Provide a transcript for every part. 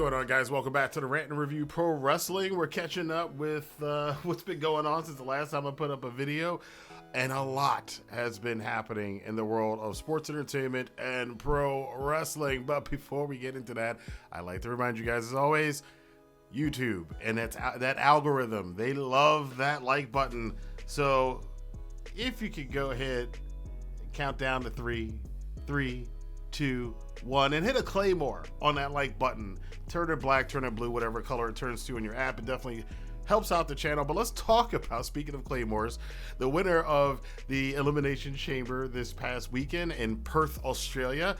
going on, guys? Welcome back to the Rantin Review Pro Wrestling. We're catching up with what's been going on since the last time I put up a video, and a lot has been happening in the world of sports entertainment and pro wrestling. But before we get into that, I'd like to remind you guys, as always, YouTube and that algorithm, they love that like button. So if you could go ahead and count down to 3, 2, 1, and hit a claymore on that like button. Turn it black, turn it blue, whatever color it turns to in your app. It definitely helps out the channel. But let's talk about, speaking of claymores, the winner of the Elimination Chamber this past weekend in Perth, Australia.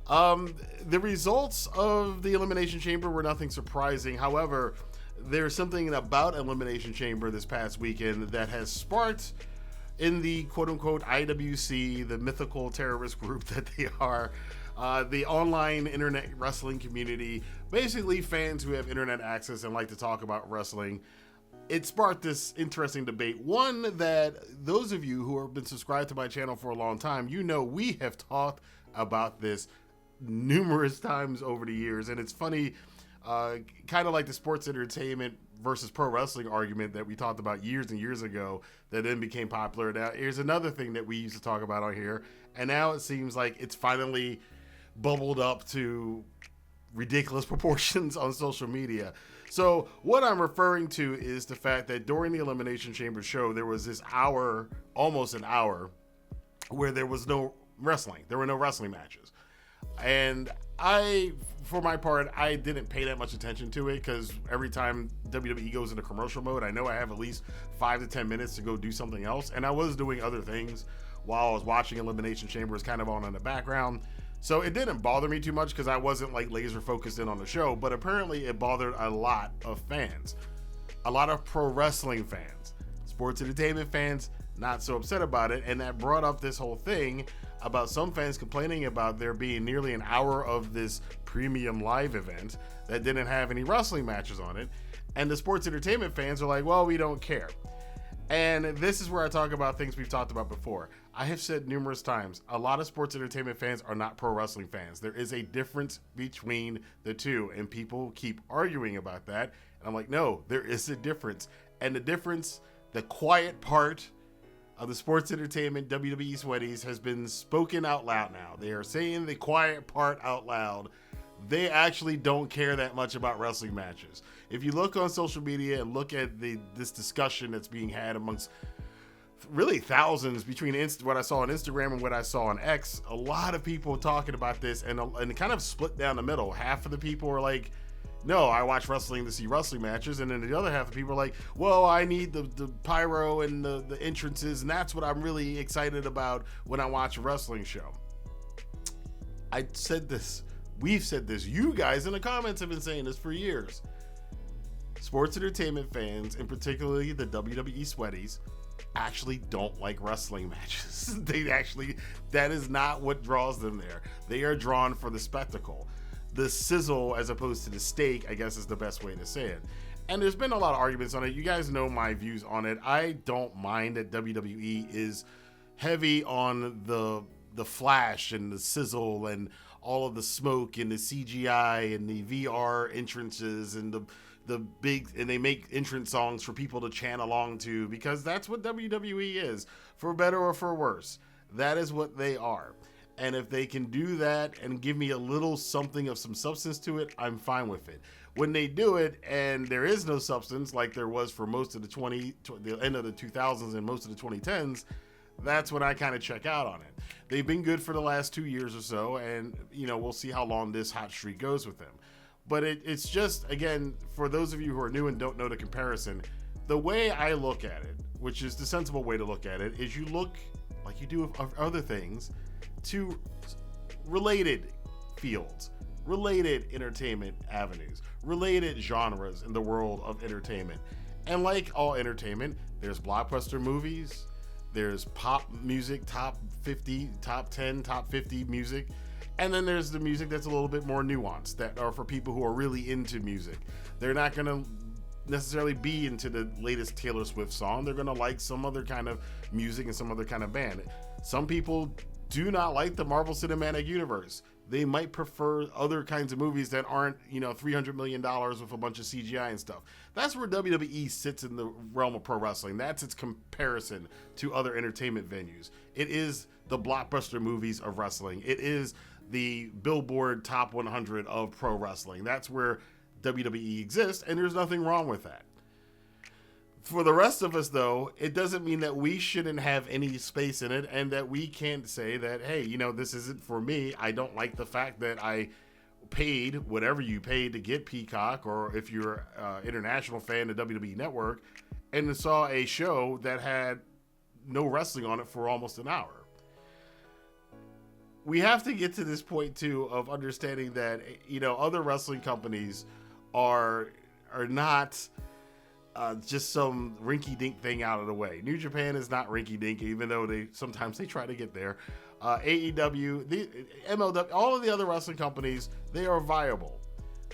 The results of the Elimination Chamber were nothing surprising. However, there's something about Elimination Chamber this past weekend that has sparked in the quote-unquote IWC, the mythical terrorist group that they are, the online internet wrestling community, basically fans who have internet access and like to talk about wrestling. It sparked this interesting debate. One that those of you who have been subscribed to my channel for a long time, you know we have talked about this numerous times over the years. And it's funny, kind of like the sports entertainment versus pro wrestling argument that we talked about years and years ago that then became popular. Now, here's another thing that we used to talk about on here, and now it seems like it's finally bubbled up to ridiculous proportions on social media. So what I'm referring to is the fact that during the Elimination Chamber show, there was this hour, almost an hour, where there was no wrestling. There were no wrestling matches. And for my part, I didn't pay that much attention to it because every time WWE goes into commercial mode, I know I have at least 5 to 10 minutes to go do something else. And I was doing other things while I was watching Elimination Chamber. It's kind of on in the background. So it didn't bother me too much because I wasn't like laser focused in on the show. But apparently it bothered a lot of fans, a lot of pro wrestling fans, sports entertainment fans, not so upset about it. And that brought up this whole thing about some fans complaining about there being nearly an hour of this premium live event that didn't have any wrestling matches on it. And the sports entertainment fans are like, well, we don't care. And this is where I talk about things we've talked about before. I have said numerous times, a lot of sports entertainment fans are not pro wrestling fans. There is a difference between the two, and people keep arguing about that. And I'm like, no, there is a difference. And the difference, the quiet part of the sports entertainment WWE sweaties has been spoken out loud now. They are saying the quiet part out loud. They actually don't care that much about wrestling matches. If you look on social media and look at this discussion that's being had amongst really thousands between what I saw on Instagram and what I saw on X, a lot of people talking about this and kind of split down the middle. Half of the people are like, no, I watch wrestling to see wrestling matches. And then the other half of people are like, well, I need the pyro and the entrances. And that's what I'm really excited about when I watch a wrestling show. I said this. We've said this. You guys in the comments have been saying this for years. Sports entertainment fans, and particularly the WWE sweaties, actually don't like wrestling matches. That is not what draws them there. They are drawn for the spectacle. The sizzle as opposed to the steak, I guess is the best way to say it. And there's been a lot of arguments on it. You guys know my views on it. I don't mind that WWE is heavy on the flash and the sizzle and all of the smoke and the CGI and the VR entrances and the big, and they make entrance songs for people to chant along to, because that's what WWE is, for better or for worse. That is what they are. And if they can do that and give me a little something of some substance to it, I'm fine with it. When they do it and there is no substance, like there was for most of the end of the 2000s and most of the 2010s, that's when I kind of check out on it. They've been good for the last 2 years or so, and we'll see how long this hot streak goes with them. But it's just, again, for those of you who are new and don't know the comparison, the way I look at it, which is the sensible way to look at it, is you look like you do with other things to related fields, related entertainment avenues, related genres in the world of entertainment. And like all entertainment, there's blockbuster movies, there's pop music, top 50, top 10, top 50 music, and then there's the music that's a little bit more nuanced, that are for people who are really into music. They're not going to necessarily be into the latest Taylor Swift song. They're going to like some other kind of music and some other kind of band. Some people do not like the Marvel Cinematic Universe. They might prefer other kinds of movies that aren't, $300 million with a bunch of CGI and stuff. That's where WWE sits in the realm of pro wrestling. That's its comparison to other entertainment venues. It is the blockbuster movies of wrestling. It is the Billboard Top 100 of pro wrestling. That's where WWE exists, and there's nothing wrong with that. For the rest of us, though, it doesn't mean that we shouldn't have any space in it and that we can't say that, hey, this isn't for me. I don't like the fact that I paid whatever you paid to get Peacock, or if you're an international fan of WWE Network, and saw a show that had no wrestling on it for almost an hour. We have to get to this point, too, of understanding that, other wrestling companies are not... just some rinky-dink thing out of the way. New Japan is not rinky-dink, even though sometimes they try to get there. AEW, the MLW, all of the other wrestling companies, they are viable.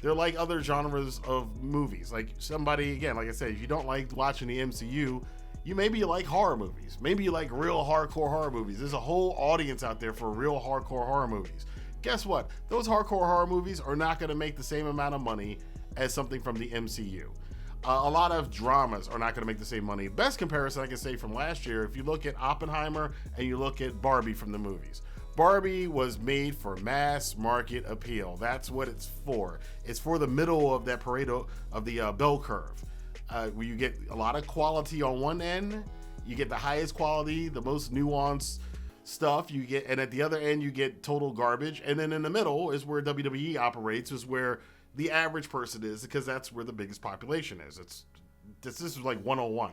They're like other genres of movies. Like somebody, again, like I said, if you don't like watching the MCU, maybe you like horror movies. Maybe you like real hardcore horror movies. There's a whole audience out there for real hardcore horror movies. Guess what? Those hardcore horror movies are not going to make the same amount of money as something from the MCU. A lot of dramas are not going to make the same money. Best comparison I can say from last year, if you look at Oppenheimer and you look at Barbie from the movies. Barbie was made for mass market appeal. That's what it's for. It's for the middle of that Pareto of the bell curve, where you get a lot of quality on one end, you get the highest quality, the most nuanced stuff you get, and at the other end you get total garbage. And then in the middle is where WWE operates, is where the average person is, because that's where the biggest population is. This is like 101.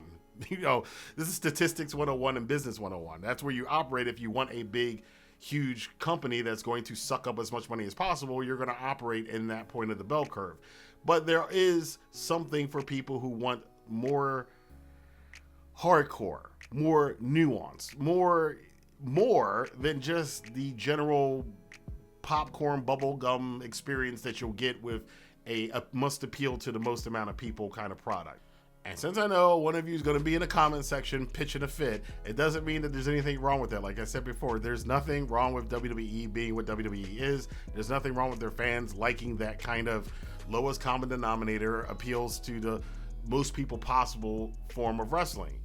This is statistics 101 and business 101. That's where you operate. If you want a big, huge company that's going to suck up as much money as possible, you're going to operate in that point of the bell curve. But there is something for people who want more hardcore, more nuance, more than just the general popcorn bubblegum experience that you'll get with a must appeal to the most amount of people kind of product. And since I know one of you is going to be in the comment section pitching a fit, it doesn't mean that there's anything wrong with that. Like I said before, there's nothing wrong with WWE being what WWE is. There's nothing wrong with their fans liking that kind of lowest common denominator, appeals to the most people possible form of wrestling.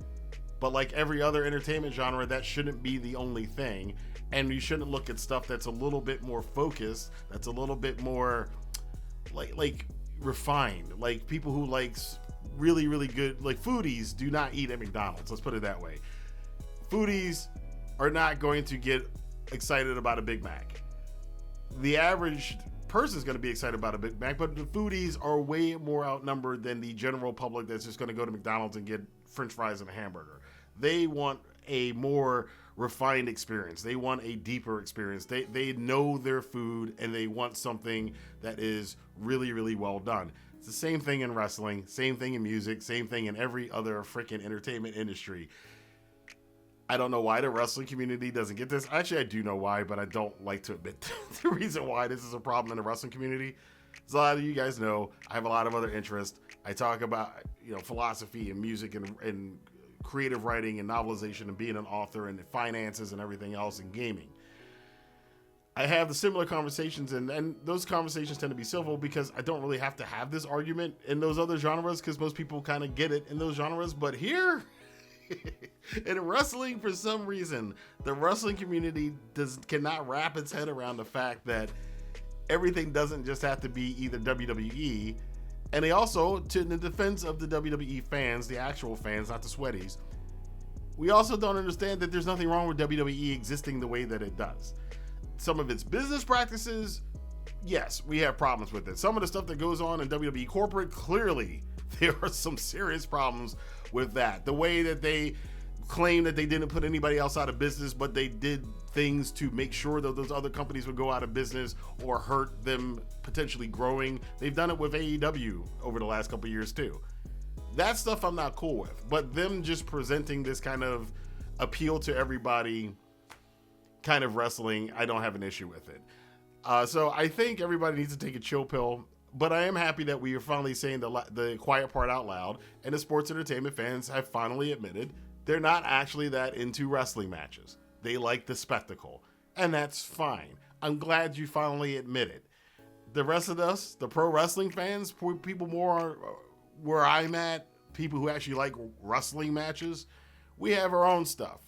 But like every other entertainment genre, that shouldn't be the only thing. And you shouldn't look at stuff that's a little bit more focused, that's a little bit more like refined. Like people who likes really, really good, like foodies do not eat at McDonald's. Let's put it that way. Foodies are not going to get excited about a Big Mac. The average person is going to be excited about a Big Mac, but the foodies are way more outnumbered than the general public that's just going to go to McDonald's and get French fries and a hamburger. They want a more refined experience. They want a deeper experience. They know their food, and they want something that is really, really well done. It's the same thing in wrestling, same thing in music, same thing in every other freaking entertainment industry. I don't know why the wrestling community doesn't get this. Actually, I do know why, but I don't like to admit the reason why this is a problem in the wrestling community. As a lot of you guys know, I have a lot of other interests. I talk about, philosophy and music and creative writing and novelization and being an author and finances and everything else and gaming. I have the similar conversations, and those conversations tend to be civil because I don't really have to have this argument in those other genres because most people kind of get it in those genres. But here, in wrestling, for some reason, the wrestling community cannot wrap its head around the fact that everything doesn't just have to be either WWE. And they also, to the defense of the WWE fans, the actual fans, not the sweaties, we also don't understand that there's nothing wrong with WWE existing the way that it does. Some of its business practices, yes, we have problems with it. Some of the stuff that goes on in WWE corporate, clearly, there are some serious problems with that. The way that they claim that they didn't put anybody else out of business, but they did things to make sure that those other companies would go out of business or hurt them potentially growing. They've done it with AEW over the last couple of years too. That stuff I'm not cool with, but them just presenting this kind of appeal to everybody kind of wrestling, I don't have an issue with it. So I think everybody needs to take a chill pill, but I am happy that we are finally saying the quiet part out loud, and the sports entertainment fans have finally admitted they're not actually that into wrestling matches. They like the spectacle, and that's fine. I'm glad you finally admit it. The rest of us, the pro wrestling fans, people more where I'm at, people who actually like wrestling matches, we have our own stuff.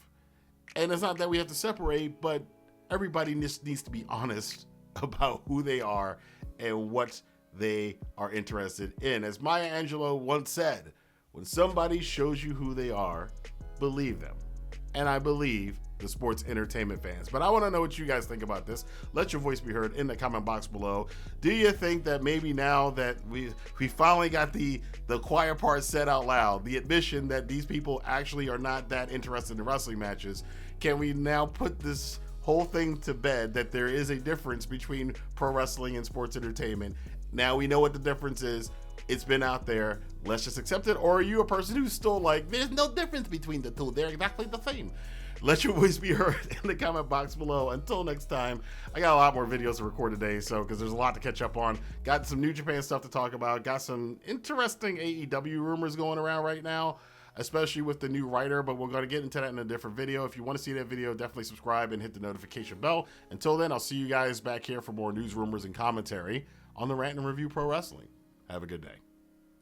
And it's not that we have to separate, but everybody just needs to be honest about who they are and what they are interested in. As Maya Angelou once said, when somebody shows you who they are, believe them. And I believe the sports entertainment fans. But I want to know what you guys think about this. Let your voice be heard in the comment box below. Do you think that maybe now that we finally got the quiet part said out loud, the admission that these people actually are not that interested in wrestling matches, can we now put this whole thing to bed, that there is a difference between pro wrestling and sports entertainment? Now we know what the difference is. It's been out there. Let's just accept it. Or are you a person who's still like, there's no difference between the two, they're exactly the same? Let your voice be heard in the comment box below. Until next time, I got a lot more videos to record today, so because there's a lot to catch up on. Got some New Japan stuff to talk about. Got some interesting AEW rumors going around right now, especially with the new writer, but we're going to get into that in a different video. If you want to see that video, definitely subscribe and hit the notification bell. Until then, I'll see you guys back here for more news, rumors, and commentary on the Rantin' Review Pro Wrestling. Have a good day.